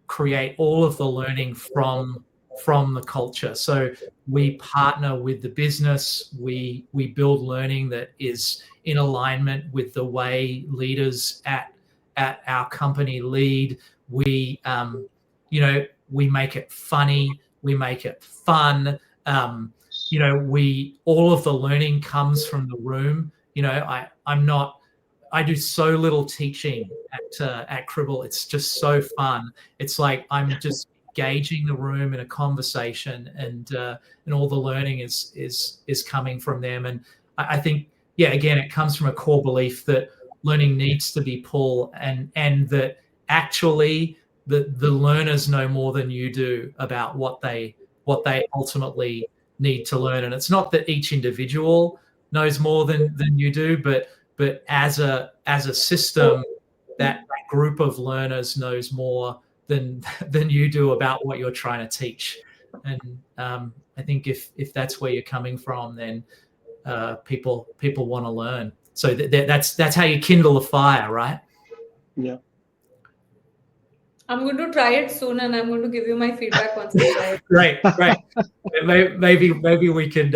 create all of the learning from the culture. So we partner with the business. We build learning that is in alignment with the way leaders at our company lead. We we make it funny. We make it fun. All of the learning comes from the room. I do so little teaching at Cribble. It's just so fun. It's like I'm just gauging the room in a conversation, and all the learning is coming from them. And I think, again, it comes from a core belief that learning needs to be pulled, and that actually the learners know more than you do about what they ultimately need to learn. And it's not that each individual knows more than you do, but as a system, that group of learners knows more than you do about what you're trying to teach. And I think if that's where you're coming from, then people want to learn. So that's how you kindle a fire, right? Yeah. I'm going to try it soon, and I'm going to give you my feedback once I try it. Great. Maybe we could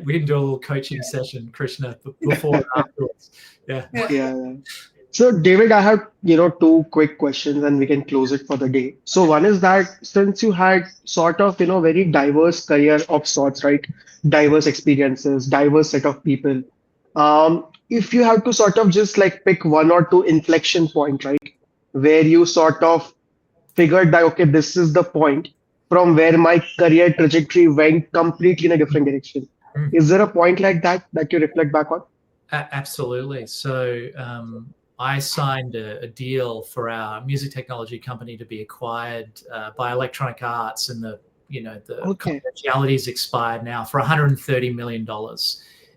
we can do a little coaching session, Krishna, before and afterwards. Yeah. So David, I have two quick questions, and we can close it for the day. So one is that since you had sort of very diverse career of sorts, right? Diverse experiences, diverse set of people. If you have to sort of just like pick one or two inflection point, right, where you sort of figured that, okay, this is the point from where my career trajectory went completely in a different direction. Is there a point like that you reflect back on? Absolutely. So I signed a deal for our music technology company to be acquired by Electronic Arts, and the confidentiality is expired now, for $130 million.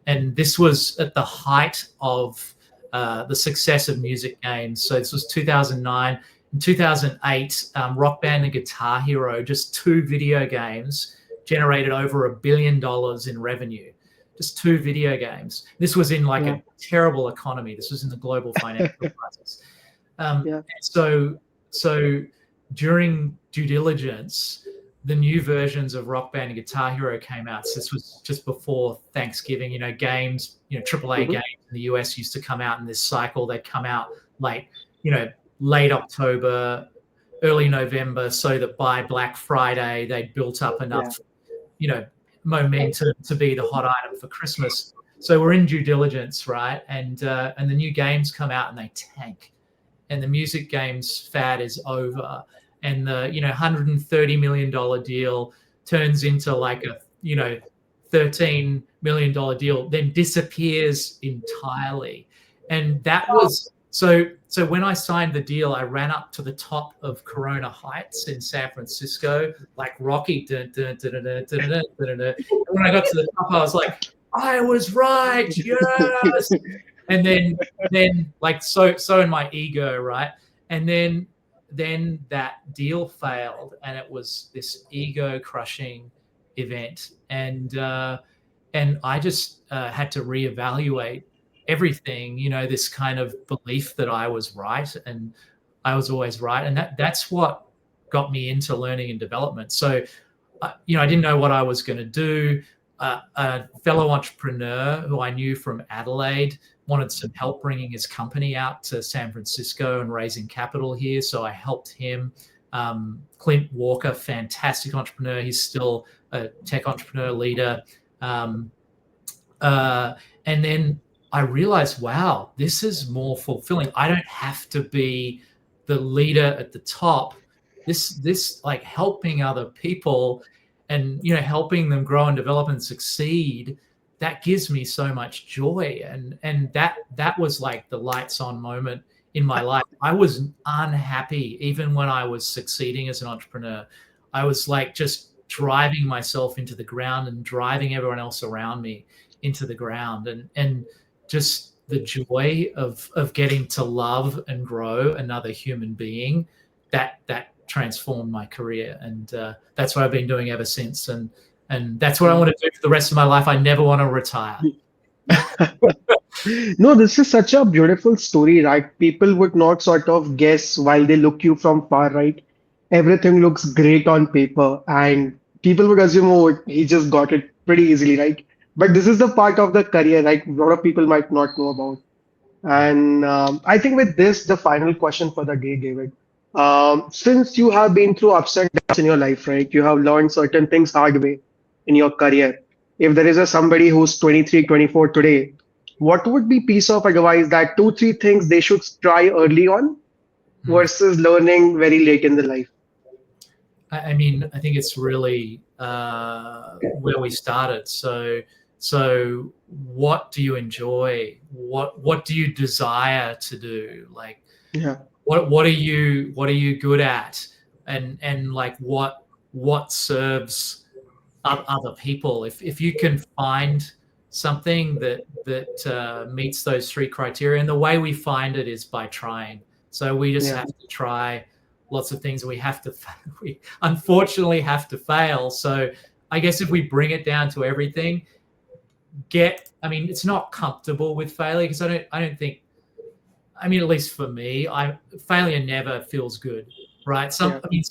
And this was at the height of the success of music games. So this was 2009. In 2008, Rock Band and Guitar Hero, just two video games, generated over $1 billion in revenue. Just two video games. This was in a terrible economy. This was in the global financial crisis. So during due diligence, the new versions of Rock Band and Guitar Hero came out. So this was just before Thanksgiving. Games, AAA games in the US used to come out in this cycle. They'd come out late October, early November, so that by Black Friday they'd built up enough, momentum to be the hot item for Christmas. So we're in due diligence, right? And the new games come out and they tank, and the music games fad is over, and the $130 million deal turns into like a $13 million deal, then disappears entirely. And that was so when I signed the deal, I ran up to the top of Corona Heights in San Francisco, like Rocky. Dun, dun, dun, dun, dun, dun, dun, dun, dun. And when I got to the top, I was like, I was right, yes. And then like so in my ego, right? And then that deal failed, and it was this ego crushing event, and I just had to reevaluate everything, this kind of belief that I was right, and I was always right. And that's what got me into learning and development. So, I didn't know what I was going to do. A fellow entrepreneur who I knew from Adelaide wanted some help bringing his company out to San Francisco and raising capital here. So I helped him. Clint Walker, fantastic entrepreneur. He's still a tech entrepreneur leader. And then I realized, wow, this is more fulfilling. I don't have to be the leader at the top. This like helping other people and, helping them grow and develop and succeed, that gives me so much joy. And that was like the lights on moment in my life. I was unhappy even when I was succeeding as an entrepreneur. I was like just driving myself into the ground and driving everyone else around me into the ground, and just the joy of getting to love and grow another human being, that transformed my career, and that's what I've been doing ever since, and that's what I want to do for the rest of my life. I never want to retire. No, this is such a beautiful story, right? People would not sort of guess while they look you from far, right? Everything looks great on paper, and people would assume, oh, he just got it pretty easily, right? But this is the part of the career, like a lot of people might not know about. And I think with this, the final question for the day, David. Since you have been through ups and downs in your life, right? You have learned certain things hard way in your career. If there is a somebody who's 23, 24 today, what would be piece of advice that two, three things they should try early on versus learning very late in the life? I mean, I think it's really where we started. So what do you enjoy? What do you desire to do? Like, Yeah, what are you good at? And like what serves other people? If you can find something that meets those three criteria, and the way we find it is by trying. So we just yeah, have to try lots of things. We unfortunately have to fail. So I guess if we bring it down to everything, I mean, it's not comfortable with failure, because I don't think, I mean, at least for me, failure never feels good, right? yeah, I mean,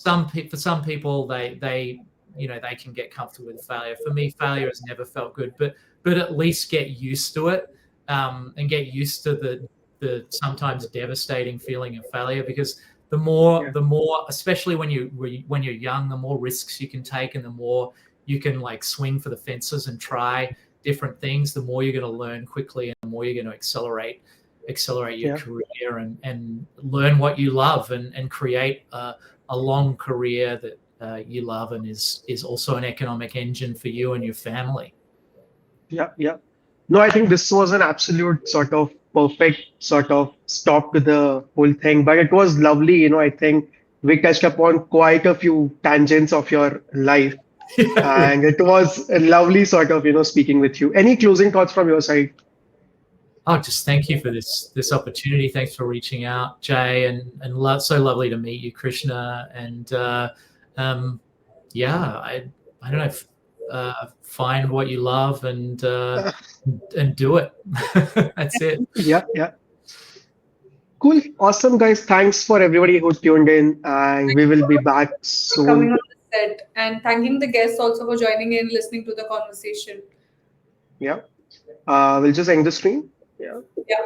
for some people, they they can get comfortable with failure. For me, failure has never felt good, but at least get used to it, and get used to the sometimes devastating feeling of failure, because the more, especially when you're young, the more risks you can take, and the more you can like swing for the fences and try different things, the more you're going to learn quickly, and the more you're going to accelerate your yeah. career, and learn what you love, and create a long career that you love, and is also an economic engine for you and your family. Yeah, yeah. No, I think this was an absolute sort of perfect sort of stop to the whole thing, but it was lovely. I think we touched upon quite a few tangents of your life, and it was a lovely sort of, speaking with you. Any closing thoughts from your side? Oh, just thank you for this opportunity. Thanks for reaching out, Jay, and so lovely to meet you, Krishna. And yeah, I don't know, find what you love, and do it. That's it. Yeah, yeah. Cool. Awesome, guys. Thanks for everybody who tuned in, and we will be back For coming soon. on the set, and thanking the guests also for joining in, listening to the conversation. Yeah. We'll just end the stream. Yeah. Yeah.